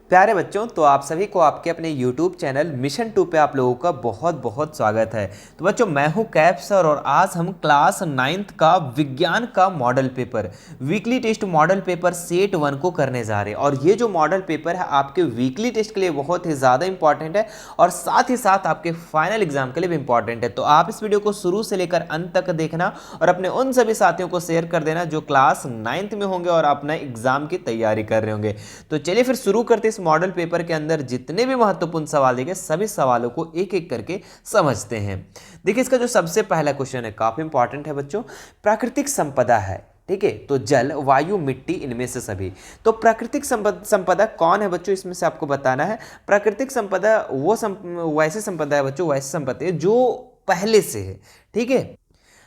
प्यारे बच्चों, तो आप सभी को आपके अपने YouTube चैनल मिशन 2 पे आप लोगों का बहुत बहुत स्वागत है। तो बच्चों, मैं हूं कैप सर और आज हम क्लास 9th का विज्ञान का model paper weekly test model paper set 1 को करने जा रहे हैं। और ये जो मॉडल पेपर है आपके वीकली टेस्ट के लिए बहुत ही ज़्यादा इंपॉर्टेंट है और साथ ही साथ आपके फाइनल एग्जाम के लिए भी इंपॉर्टेंट है। तो आप इस वीडियो को शुरू से लेकर अंत तक देखना और अपने उन सभी साथियों को शेयर कर देना जो क्लास 9th में होंगे और अपना एग्जाम की तैयारी कर रहे होंगे। तो चलिए फिर शुरू करते हैं। मॉडल पेपर के अंदर जितने भी महत्वपूर्ण सवाल दिए गए सभी सवालों को एक एक करके समझते हैं। देखिए, इसका जो सबसे पहला क्वेश्चन है काफी इंपॉर्टेंट है बच्चों। प्राकृतिक संपदा है, ठीक है, तो जल, वायु, मिट्टी, इनमें से सभी। तो प्राकृतिक संपदा कौन है बच्चों, इसमें से आपको बताना है। प्राकृतिक संपदा वो वैसे संपदा है बच्चों, वैसे संपत्ति है जो पहले से है, ठीक है,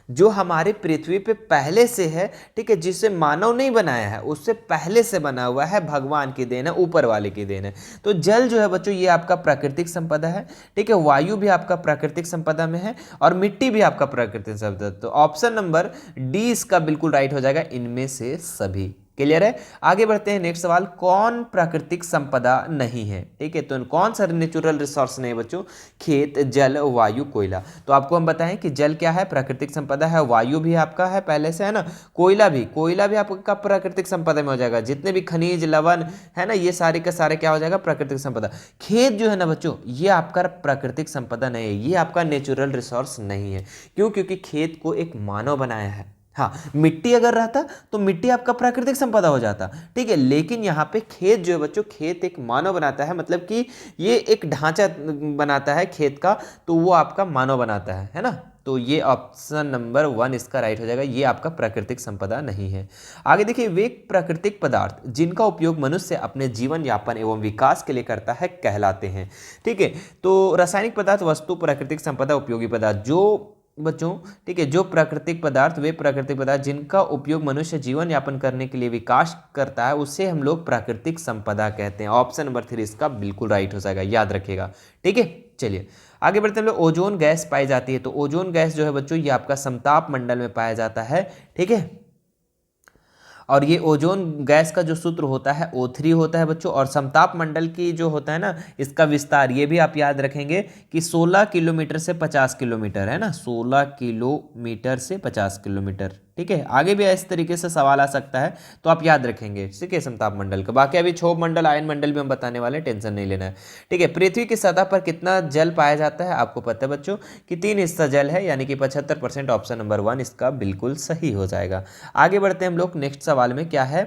जो हमारे पृथ्वी पे पहले से है, ठीक है, जिसे मानव नहीं बनाया है, उससे पहले से बना हुआ है, भगवान की देन है, ऊपर वाले की देन है। तो जल जो है बच्चों ये आपका प्राकृतिक संपदा है, ठीक है, वायु भी आपका प्राकृतिक संपदा में है और मिट्टी भी आपका प्राकृतिक संपदा। तो ऑप्शन नंबर डी इसका बिल्कुल राइट हो जाएगा, इनमें से सभी। क्लियर है। आगे बढ़ते हैं। नेक्स्ट सवाल, कौन प्राकृतिक संपदा नहीं है, ठीक है, तो कौन सा नेचुरल रिसोर्स नहीं है बच्चों? खेत, जल, वायु, कोयला। तो आपको हम बताएं कि जल क्या है, प्राकृतिक संपदा है, वायु भी आपका है पहले से, है ना, कोयला भी आपका प्राकृतिक संपदा में हो जाएगा। जितने भी खनिज, लवण है ना, ये सारे के सारे क्या हो जाएगा, प्राकृतिक संपदा। खेत जो है ना बच्चों, ये आपका प्राकृतिक संपदा नहीं है, ये आपका नेचुरल रिसोर्स नहीं है। क्यों? क्योंकि खेत को एक मानव बनाया है। हाँ, मिट्टी अगर रहता तो मिट्टी आपका प्राकृतिक संपदा हो जाता, ठीक है, लेकिन यहाँ पे खेत जो है बच्चों, खेत एक मानव बनाता है, मतलब कि ये एक ढांचा बनाता है खेत का, तो वो आपका मानव बनाता है ना। तो ये ऑप्शन नंबर 1 इसका राइट हो जाएगा, ये आपका प्राकृतिक संपदा नहीं है। आगे देखिए, वे प्राकृतिक पदार्थ जिनका उपयोग मनुष्य अपने जीवन यापन एवं विकास के लिए करता है कहलाते हैं, ठीक है। तो रासायनिक पदार्थ, वस्तु, प्राकृतिक संपदा, उपयोगी पदार्थ। जो बच्चों, ठीक है, जो प्राकृतिक पदार्थ, वे प्राकृतिक पदार्थ जिनका उपयोग मनुष्य जीवन यापन करने के लिए विकास करता है, उससे हम लोग प्राकृतिक संपदा कहते हैं। ऑप्शन नंबर 3 इसका बिल्कुल राइट हो जाएगा, याद रखिएगा, ठीक है। चलिए आगे बढ़ते हैं। हम लोग ओजोन गैस पाई जाती है, तो ओजोन गैस जो है बच्चों ये आपका समताप मंडल में पाया जाता है, ठीक है। और ये ओजोन गैस का जो सूत्र होता है O3 होता है बच्चों। और समताप मंडल की जो होता है ना, इसका विस्तार ये भी आप याद रखेंगे कि 16 किलोमीटर से 50 किलोमीटर है ना, 16 किलोमीटर से 50 किलोमीटर, ठीक है। आगे भी इस तरीके से सवाल आ सकता है, तो आप याद रखेंगे, ठीक है, समताप मंडल का। बाकी अभी क्षोभ मंडल, आयन मंडल भी हम बताने वाले, टेंशन नहीं लेना है, ठीक है। पृथ्वी की सतह पर कितना जल पाया जाता है? आपको पता है बच्चों कि 3 हिस्सा जल है, यानी कि 75%। ऑप्शन नंबर 1 इसका बिल्कुल सही हो जाएगा। आगे बढ़ते हैं हम लोग। नेक्स्ट सवाल में क्या है,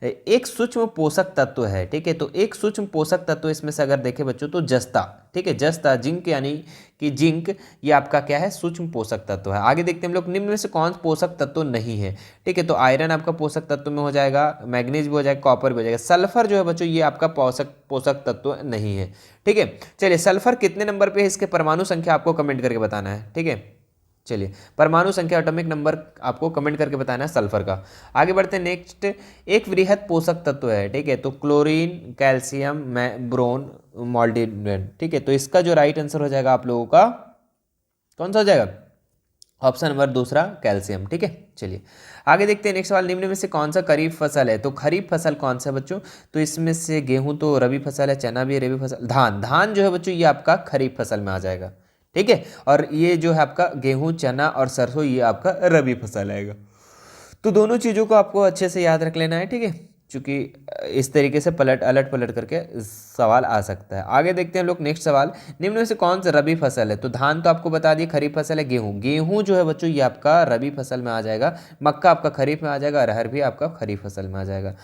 एक सूक्ष्म पोषक तत्व है, ठीक है, तो एक सूक्ष्म पोषक तत्व इसमें से अगर देखें बच्चों तो जस्ता, ठीक है, जस्ता, जिंक, यानी कि जिंक ये आपका क्या है, सूक्ष्म पोषक तत्व है। आगे देखते हैं हम लोग, निम्न में से कौन पोषक तत्व नहीं है, ठीक है, तो आयरन आपका पोषक तत्व में हो जाएगा, मैग्नीज भी हो जाएगा, कॉपर भी हो जाएगा। सल्फर जो है बच्चों ये आपका पोषक तत्व नहीं है, ठीक है। चलिए, सल्फर कितने नंबर पे है, इसके परमाणु संख्या आपको कमेंट करके बताना है, ठीक है। चलिए, परमाणु संख्या, एटॉमिक नंबर आपको कमेंट करके बताना है सल्फर का। आगे बढ़ते हैं। नेक्स्ट, एक वृहद पोषक तत्व है, ठीक है, तो क्लोरीन, कैल्शियम, ब्रोन, मोल्डिब्डेनम, ठीक है, तो इसका जो राइट आंसर हो जाएगा आप लोगों का कौन सा हो जाएगा? ऑप्शन नंबर 2 कैल्शियम, ठीक है। चलिए आगे देखते हैं। नेक्स्ट सवाल, निम्न में से कौन सा खरीफ फसल है? तो खरीफ फसल कौन सा है बच्चों? तो इसमें से गेहूं तो रबी फसल है, चना भी रबी फसल, धान जो है बच्चों ये आपका खरीफ फसल में आ जाएगा, ठीक है। और ये जो है आपका गेहूं, चना और सरसों ये आपका रबी फसल आएगा। तो दोनों चीज़ों को आपको अच्छे से याद रख लेना है, ठीक है, क्योंकि इस तरीके से अलट पलट करके सवाल आ सकता है। आगे देखते हैं हम लोग। नेक्स्ट सवाल, निम्न में से कौन सा रबी फसल है? तो धान तो आपको बता दिए खरीफ फसल है। गेहूं जो है बच्चों ये आपका रबी फसल में आ जाएगा। मक्का आपका खरीफ में आ जाएगा। अरहर भी आपका खरीफ फसल में आ जाएगा,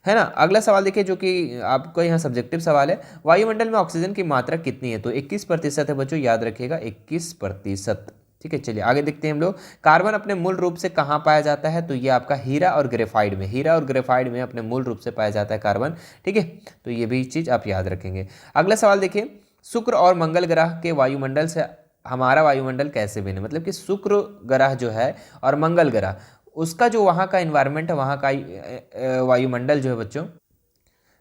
है ना। अगला सवाल देखिए, जो कि आपको यहाँ सब्जेक्टिव सवाल है, वायुमंडल में ऑक्सीजन की मात्रा कितनी है? तो 21% है बच्चों, याद रखिएगा 21%, ठीक है। चलिए आगे देखते हैं हम लोग। कार्बन अपने मूल रूप से कहाँ पाया जाता है? तो ये आपका हीरा और ग्रेफाइड में अपने मूल रूप से पाया जाता है कार्बन, ठीक है, तो ये भी चीज़ आप याद रखेंगे। अगला सवाल देखिए, शुक्र और मंगल ग्रह के वायुमंडल से हमारा वायुमंडल कैसे भिन्न है? मतलब कि शुक्र ग्रह जो है और मंगल ग्रह, उसका जो वहाँ का इन्वायरमेंट है, वहाँ का वायुमंडल जो है बच्चों,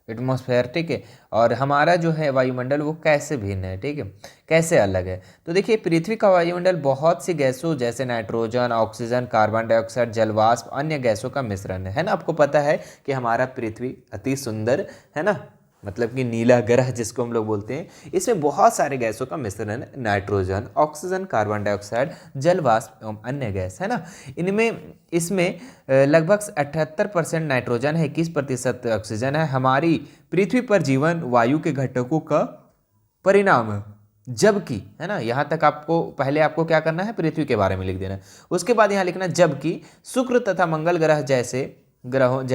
एटमॉस्फेयर, ठीक है, और हमारा जो है वायुमंडल वो कैसे भिन्न है, ठीक है, कैसे अलग है? तो देखिए, पृथ्वी का वायुमंडल बहुत सी गैसों जैसे नाइट्रोजन, ऑक्सीजन, कार्बन डाइऑक्साइड, जलवाष्प, अन्य गैसों का मिश्रण है ना। आपको पता है कि हमारा पृथ्वी अति सुंदर है ना, मतलब कि नीला ग्रह जिसको हम लोग बोलते हैं, इसमें बहुत सारे गैसों का मिश्रण है, नाइट्रोजन, ऑक्सीजन, कार्बन डाइऑक्साइड, जल वाष्प एवं अन्य गैस, है ना। इसमें लगभग 78% नाइट्रोजन है, 21% ऑक्सीजन है। हमारी पृथ्वी पर जीवन वायु के घटकों का परिणाम है। जबकि, है ना, यहाँ तक आपको पहले आपको क्या करना है, पृथ्वी के बारे में लिख देना है। उसके बाद यहाँ लिखना जबकि शुक्र तथा मंगल ग्रह जैसे ग्रह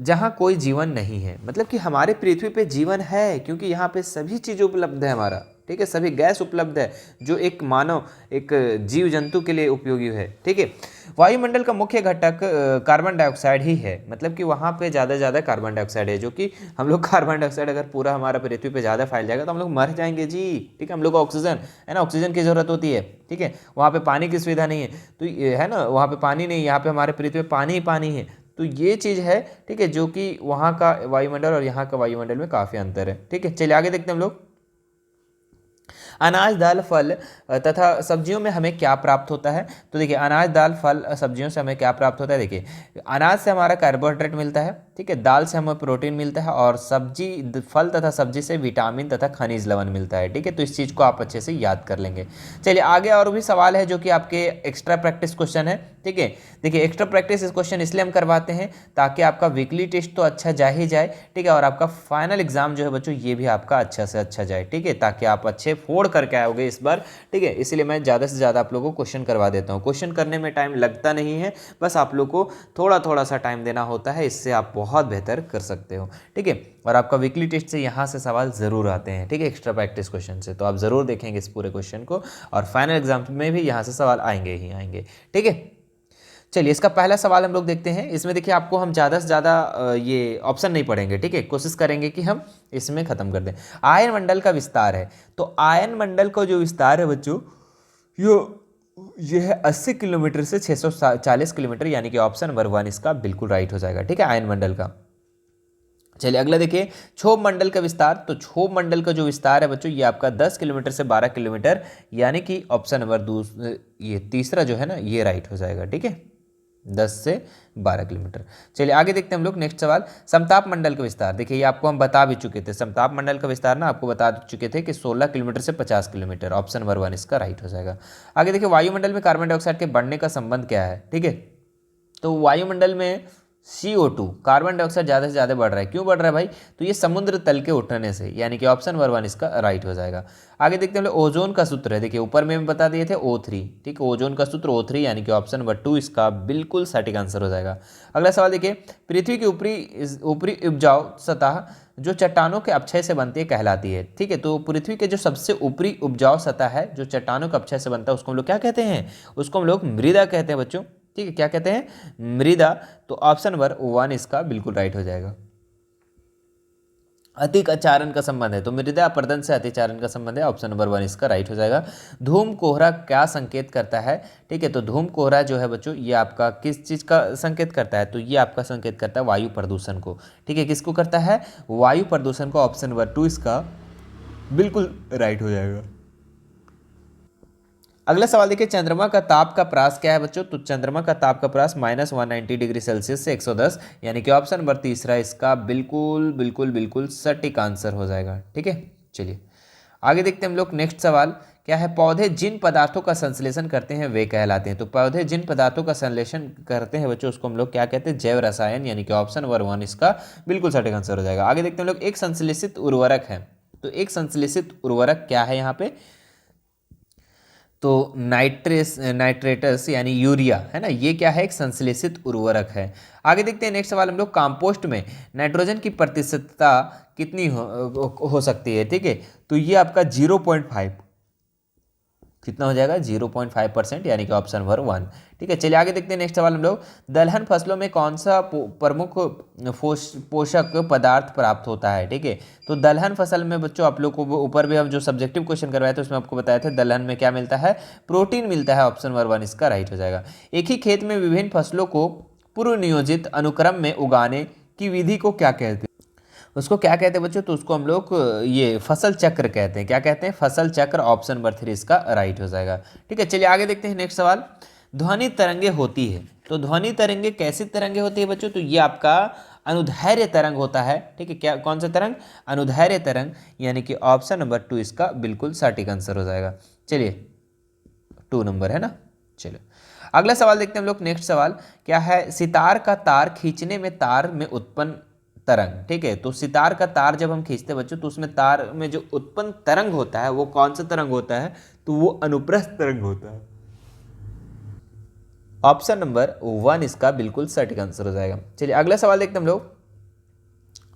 जहाँ कोई जीवन नहीं है। मतलब कि हमारे पृथ्वी पे जीवन है, क्योंकि यहाँ पे सभी चीज़ उपलब्ध है हमारा, ठीक है, सभी गैस उपलब्ध है जो एक मानव, एक जीव जंतु के लिए उपयोगी है, ठीक है। वायुमंडल का मुख्य घटक कार्बन डाइऑक्साइड ही है। मतलब कि वहाँ पे ज़्यादा से ज़्यादा कार्बन डाइऑक्साइड है, जो कि हम लोग कार्बन डाइऑक्साइड अगर पूरा हमारा पृथ्वी पे ज़्यादा फैल जाएगा तो हम लोग मर जाएंगे जी, ठीक है। हम लोग को ऑक्सीजन, है ना, ऑक्सीजन की ज़रूरत होती है, ठीक है। वहाँ पे पानी की सुविधा नहीं है, तो ये है ना, वहाँ पे पानी नहीं, यहाँ पे हमारे पृथ्वी पे पानी ही पानी है। तो ये चीज़ है, ठीक है, जो कि वहाँ का वायुमंडल और यहाँ का वायुमंडल में काफ़ी अंतर है, ठीक है। चलिए आगे देखते हैं हम लोग। अनाज, दाल, फल तथा सब्जियों में हमें क्या प्राप्त होता है। तो देखिए, अनाज, दाल, फल, सब्जियों से हमें क्या प्राप्त होता है। देखिए, अनाज से हमारा कार्बोहाइड्रेट मिलता है, ठीक है, दाल से हमें प्रोटीन मिलता है, और फल तथा सब्जी से विटामिन तथा खनिज लवण मिलता है, ठीक है। तो इस चीज़ को आप अच्छे से याद कर लेंगे। चलिए आगे और भी सवाल है जो कि आपके एक्स्ट्रा प्रैक्टिस क्वेश्चन है, ठीक है। देखिए, एक्स्ट्रा प्रैक्टिस इस क्वेश्चन इसलिए हम करवाते हैं ताकि आपका वीकली टेस्ट तो अच्छा जा ही जाए, ठीक है, और आपका फाइनल एग्जाम जो है बच्चों, ये भी आपका अच्छा से अच्छा जाए, ठीक है, ताकि आप अच्छे फोड़ करके आओगे इस बार, ठीक है। इसलिए मैं ज़्यादा से ज़्यादा आप लोगों को क्वेश्चन करवा देता हूँ। क्वेश्चन करने में टाइम लगता नहीं है, बस आप लोग को थोड़ा थोड़ा सा टाइम देना होता है, इससे आप बहुत बेहतर कर सकते हो, ठीक है। और आपका वीकली टेस्ट से यहाँ से सवाल ज़रूर आते हैं, ठीक है, एक्स्ट्रा प्रैक्टिस क्वेश्चन से, तो आप ज़रूर देखेंगे इस पूरे क्वेश्चन को, और फाइनल एग्जाम में भी यहाँ से सवाल आएंगे ही आएंगे, ठीक है। चलिए, इसका पहला सवाल हम लोग देखते हैं। इसमें देखिए, आपको हम ज़्यादा से ज़्यादा ये ऑप्शन नहीं पढ़ेंगे, ठीक है, कोशिश करेंगे कि हम इसमें ख़त्म कर दें। आयन मंडल का विस्तार है, तो आयन मंडल का जो विस्तार है बच्चों, ये है 80 किलोमीटर से 640 किलोमीटर, यानी कि ऑप्शन नंबर 1 इसका बिल्कुल राइट हो जाएगा, ठीक है, आयन मंडल का। चलिए अगला देखिए, क्षोभ मंडल का विस्तार। तो क्षोभ मंडल का जो विस्तार है बच्चों, ये आपका 10 किलोमीटर से 12 किलोमीटर, यानी कि ऑप्शन नंबर ये तीसरा जो है ना, ये राइट हो जाएगा, ठीक है, 10 से 12 किलोमीटर। चलिए आगे देखते हैं हम लोग। नेक्स्ट सवाल, समताप मंडल का विस्तार। देखिए, ये आपको हम बता भी चुके थे, समताप मंडल का विस्तार ना आपको बता चुके थे कि 16 किलोमीटर से 50 किलोमीटर, ऑप्शन नंबर 1 इसका राइट हो जाएगा। आगे देखिए, वायुमंडल में कार्बन डाइऑक्साइड के बढ़ने का संबंध क्या है, ठीक है। तो वायुमंडल में CO2, कार्बन डाइऑक्साइड ज़्यादा से ज़्यादा बढ़ रहा है। क्यों बढ़ रहा है भाई, तो ये समुद्र तल के उठने से, यानी कि ऑप्शन नंबर 1 इसका राइट हो जाएगा। आगे देखते हैं, ओजोन का सूत्र है। देखिए, ऊपर में बता दिए थे O3, ठीक है, ओजोन का सूत्र O3, यानी कि ऑप्शन नंबर 2 इसका बिल्कुल सटीक आंसर हो जाएगा। अगला सवाल देखिए, पृथ्वी की ऊपरी उपजाऊ सतह जो चट्टानों के अपक्षय से बनती है कहलाती है, ठीक है। तो पृथ्वी के जो सबसे ऊपरी उपजाऊ सतह है जो चट्टानों के अपक्षय से बनता है, उसको हम लोग क्या कहते हैं, उसको हम लोग मृदा कहते हैं बच्चों, ठीक है, क्या कहते हैं, मृदा। तो ऑप्शन नंबर 1 इसका बिल्कुल राइट हो जाएगा। अतिक आचारण का संबंध है, तो मृदा अपरदन से अतिचारण का संबंध है, ऑप्शन नंबर 1 इसका राइट हो जाएगा। धूम कोहरा क्या संकेत करता है, ठीक है। तो धूम कोहरा जो है बच्चों, ये आपका किस चीज़ का संकेत करता है, तो ये आपका संकेत करता है वायु प्रदूषण को, ठीक है। किसको करता है, वायु प्रदूषण को, ऑप्शन नंबर 2 इसका बिल्कुल राइट हो जाएगा। अगला सवाल देखिए, चंद्रमा का ताप का प्रास क्या है बच्चों। तो चंद्रमा का ताप का प्रास -190 डिग्री सेल्सियस से 110, यानी कि ऑप्शन नंबर तीसरा इसका बिल्कुल बिल्कुल बिल्कुल सटीक आंसर हो जाएगा, ठीक है। चलिए आगे देखते हैं हम लोग। नेक्स्ट सवाल क्या है, पौधे जिन पदार्थों का संश्लेषण करते हैं वे कहलाते हैं। तो पौधे जिन पदार्थों का संश्लेषण करते हैं बच्चों, उसको हम लोग क्या कहते हैं, जैव रसायन, यानी कि ऑप्शन नंबर 1 इसका बिल्कुल सटीक आंसर हो जाएगा। आगे देखते हैं हम लोग, एक संश्लेषित उर्वरक है। तो एक संश्लेषित उर्वरक क्या है यहाँ पे, तो नाइट्रेटस यानी यूरिया, है ना, ये क्या है, एक संश्लेषित उर्वरक है। आगे देखते हैं नेक्स्ट सवाल हम लोग, कंपोस्ट में नाइट्रोजन की प्रतिशतता कितनी हो सकती है, ठीक है। तो ये आपका 0.5, कितना हो जाएगा, 0.5%, यानी कि ऑप्शन नंबर 1, ठीक है। चलिए आगे देखते हैं नेक्स्ट सवाल हम लोग, दलहन फसलों में कौन सा प्रमुख पोषक पदार्थ प्राप्त होता है, ठीक है। तो दलहन फसल में बच्चों, आप लोग को ऊपर भी हम जो सब्जेक्टिव क्वेश्चन करवाए थे उसमें आपको बताया था, दलहन में क्या मिलता है, प्रोटीन मिलता है, ऑप्शन नंबर 1 इसका राइट हो जाएगा। एक ही खेत में विभिन्न फसलों को पूर्व नियोजित अनुक्रम में उगाने की विधि को क्या कहते हैं, उसको क्या कहते हैं बच्चों, तो उसको हम लोग ये फसल चक्र कहते हैं। क्या कहते हैं, फसल चक्र, ऑप्शन नंबर 3 इसका राइट हो जाएगा, ठीक है। चलिए आगे देखते हैं नेक्स्ट सवाल, ध्वनि तरंगे होती है। तो ध्वनि तरंगे कैसी तरंगे होती है बच्चों, तो ये आपका अनुदैर्ध्य तरंग होता है। ठीक है, क्या कौन सा तरंग? अनुदैर्ध्य तरंग, यानी कि ऑप्शन नंबर 2 इसका बिल्कुल सटीक आंसर हो जाएगा। चलिए 2 नंबर है ना। चलो अगला सवाल देखते हैं हम लोग। नेक्स्ट सवाल क्या है? सितार का तार खींचने में तार में उत्पन्न तरंग। ठीक है, तो सितार का तार जब हम खींचते बच्चों तो उसमें तार में जो उत्पन्न तरंग होता है वो कौन सा तरंग होता है? तो वो अनुप्रस्थ तरंग होता है। ऑप्शन नंबर 1 इसका बिल्कुल सटीक आंसर हो जाएगा। चलिए अगला सवाल देखते हैं हम लोग।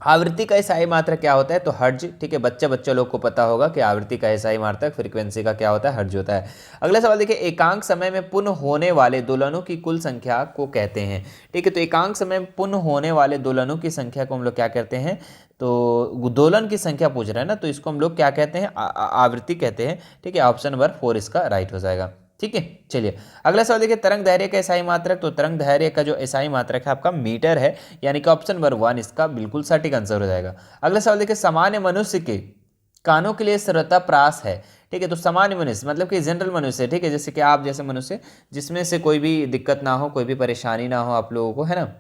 आवृत्ति का ईसाई मात्रक क्या होता है? तो हर्ज। ठीक है, बच्चे लोग को पता होगा कि आवृत्ति का ईसाई मात्रक फ्रीक्वेंसी का क्या होता है? हर्ज होता है। अगला सवाल देखिए, एकांक समय में पुनः होने वाले दोलनों की कुल संख्या को कहते हैं। ठीक है, तो एकांक समय में पुनः होने वाले दोलनों की संख्या को हम लोग क्या कहते हैं? तो दोलन की संख्या पूछ रहा है ना, तो इसको हम लोग क्या कहते हैं? आवृत्ति कहते हैं। ठीक है, ऑप्शन नंबर 4 इसका राइट हो जाएगा। ठीक है, चलिए अगला सवाल देखिए, तरंग दैर्घ्य का एसआई मात्रक। तो तरंग दैर्घ्य का जो एसआई मात्रक है आपका मीटर है, यानी कि ऑप्शन नंबर 1 इसका बिल्कुल सटीक आंसर हो जाएगा। अगला सवाल देखिए, सामान्य मनुष्य के कानों के लिए श्रोता प्रास है। ठीक है, तो सामान्य मनुष्य मतलब कि जनरल मनुष्य। ठीक है, जैसे कि आप जैसे मनुष्य जिसमें से कोई भी दिक्कत ना हो, कोई भी परेशानी ना हो आप लोगों को, है ना।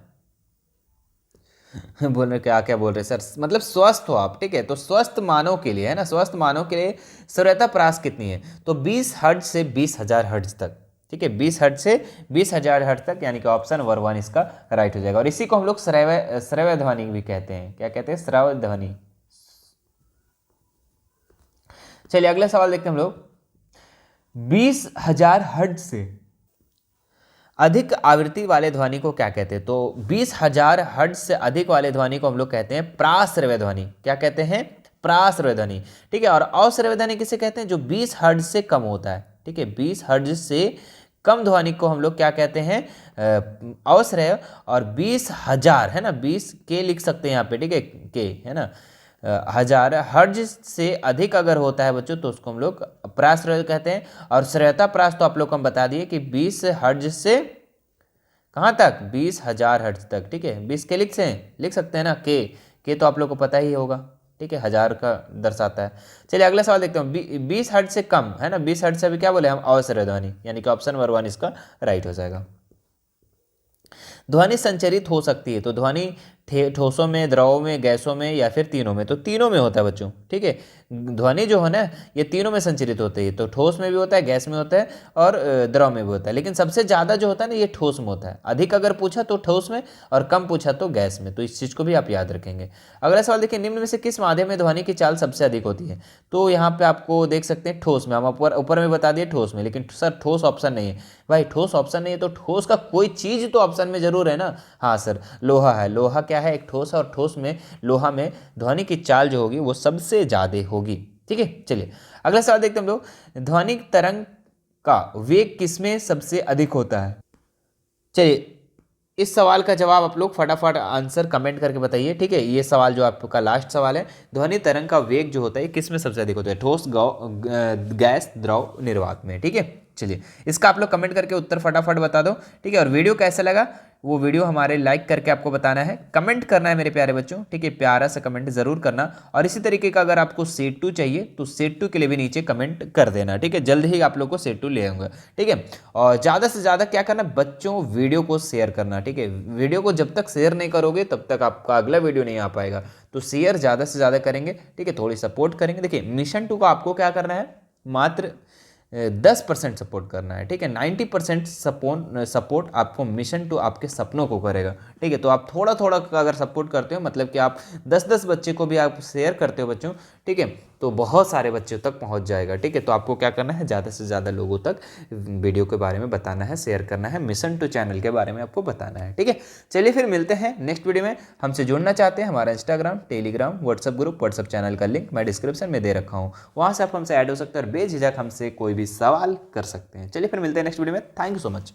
बोल रहे क्या बोल रहे सर? मतलब स्वस्थ हो आप। ठीक है, तो स्वस्थ मानव के लिए, है ना, स्वस्थ मानव के लिए श्रोता प्रास कितनी है? तो 20 हर्ट्ज से 20,000 हर्ट्ज तक। ठीक है, 20 हर्ट्ज से 20,000 हर्ट्ज तक, यानी कि ऑप्शन नंबर 1 इसका राइट हो जाएगा। और इसी को हम लोग श्रव्य ध्वनि भी कहते हैं। क्या कहते हैं? श्रव्य ध्वनि। चलिए अगला सवाल देखते हैं हम लोग। 20,000 हर्ट्ज से अधिक आवृत्ति वाले ध्वनि को क्या कहते हैं? तो 20,000 हर्ट्ज से अधिक वाले ध्वनि को हम लोग कहते हैं प्राश्रव्य ध्वनि। क्या कहते हैं? प्राश्रव्य ध्वनि। ठीक है, और अश्रव्य ध्वनि किसे कहते हैं? जो 20 हर्ट्ज से कम होता है। ठीक है, 20 हर्ट्ज से कम ध्वनि को हम लोग क्या कहते हैं? अश्रव्य। और 20,000 है ना, 20 के लिख सकते हैं यहाँ पे। ठीक है, के है ना, 1000 हर्ट्ज से अधिक अगर होता है बच्चों तो उसको हम लोग प्राश्रव्य कहते हैं। और श्रव्यता प्रास तो आप लोग को हम बता दिए कि 20 हर्ट्ज से कहाँ तक? 20,000 हर्ट्ज तक। ठीक है, 20 के लिख सकते हैं ना, के तो आप लोग को पता ही होगा। ठीक है, 1000 का दर्शाता है। चलिए अगला सवाल देखते हैं। 20 हर्ट्ज से कम, है ना, 20 हर्ट्ज से अभी क्या बोले हम? अश्रव्य ध्वनि, यानी कि ऑप्शन नंबर 1 इसका राइट हो जाएगा। ध्वनि संचरित हो सकती है। तो ध्वनि ठोसों में, द्रवों में, गैसों में या फिर तीनों में? तो तीनों में होता है बच्चों। ठीक है, ध्वनि जो है ना ये तीनों में संचरित होती है। तो ठोस में भी होता है, गैस में होता है और द्रव में भी होता है। लेकिन सबसे ज़्यादा जो होता है ना ये ठोस में होता है। अधिक अगर पूछा तो ठोस में और कम पूछा तो गैस में। तो इस चीज़ को भी आप याद रखेंगे। अगला सवाल देखिए, निम्न में से किस माध्यम में ध्वनि की चाल सबसे अधिक होती है? तो यहाँ पे आपको देख सकते हैं ठोस में। हम ऊपर में बता दिए ठोस में, लेकिन सर ठोस ऑप्शन नहीं है। भाई ठोस ऑप्शन नहीं है तो ठोस का कोई चीज़ तो ऑप्शन में जरूर है ना। हाँ सर, लोहा है। लोहा क्या है? एक ठोस है, और ठोस में, लोहा में ध्वनि की चाल जो होगी वो सबसे ज़्यादा होगी। ठीक है, चलिए अगला सवाल देखते हैं हम लोग। ध्वनिक तरंग का वेग किसमें सबसे अधिक होता है? चलिए इस सवाल का जवाब आप लोग फटाफट आंसर कमेंट करके बताइए। ठीक है, ये सवाल जो आपका लास्ट सवाल है, ध्वनि तरंग का वेग जो होता है किस में सबसे अधिक होता है? ठोस, गैस, द्रव, निर्वात में। ठीक है, चलिए इसका आप लोग कमेंट करके उत्तर फटाफट बता दो। ठीक है, और वीडियो कैसा लगा वो वीडियो हमारे लाइक करके आपको बताना है, कमेंट करना है मेरे प्यारे बच्चों। ठीक है, प्यारा सा कमेंट जरूर करना। और इसी तरीके का अगर आपको सेट 2 चाहिए तो सेट 2 के लिए भी नीचे कमेंट कर देना। ठीक है, जल्द ही आप लोग को सेट 2 ले आऊंगा। ठीक है, और ज़्यादा से ज़्यादा क्या करना बच्चों? वीडियो को शेयर करना। ठीक है, वीडियो को जब तक शेयर नहीं करोगे तब तक आपका अगला वीडियो नहीं आ पाएगा। तो शेयर ज़्यादा से ज़्यादा करेंगे। ठीक है, थोड़ी सपोर्ट करेंगे। देखिए मिशन 2 को आपको क्या करना है? मात्र 10% सपोर्ट करना है। ठीक है, 90% सपोर्ट आपको मिशन 2 आपके सपनों को करेगा। ठीक है, तो आप थोड़ा थोड़ा अगर सपोर्ट करते हो, मतलब कि आप 10-10 बच्चे को भी आप शेयर करते हो बच्चों, ठीक है, तो बहुत सारे बच्चों तक पहुंच जाएगा। ठीक है, तो आपको क्या करना है? ज़्यादा से ज़्यादा लोगों तक वीडियो के बारे में बताना है, शेयर करना है, मिशन 2 चैनल के बारे में आपको बताना है। ठीक है, चलिए फिर मिलते हैं नेक्स्ट वीडियो में। हमसे जुड़ना चाहते हैं, हमारा Instagram, Telegram, WhatsApp group, WhatsApp channel का लिंक मैं डिस्क्रिप्शन में दे रखा हूँ, वहाँ से आप हमसे ऐड हो सकते हैं और बेझिझक हमसे कोई भी सवाल कर सकते हैं। चलिए फिर मिलते हैं नेक्स्ट वीडियो में। Thank you so much.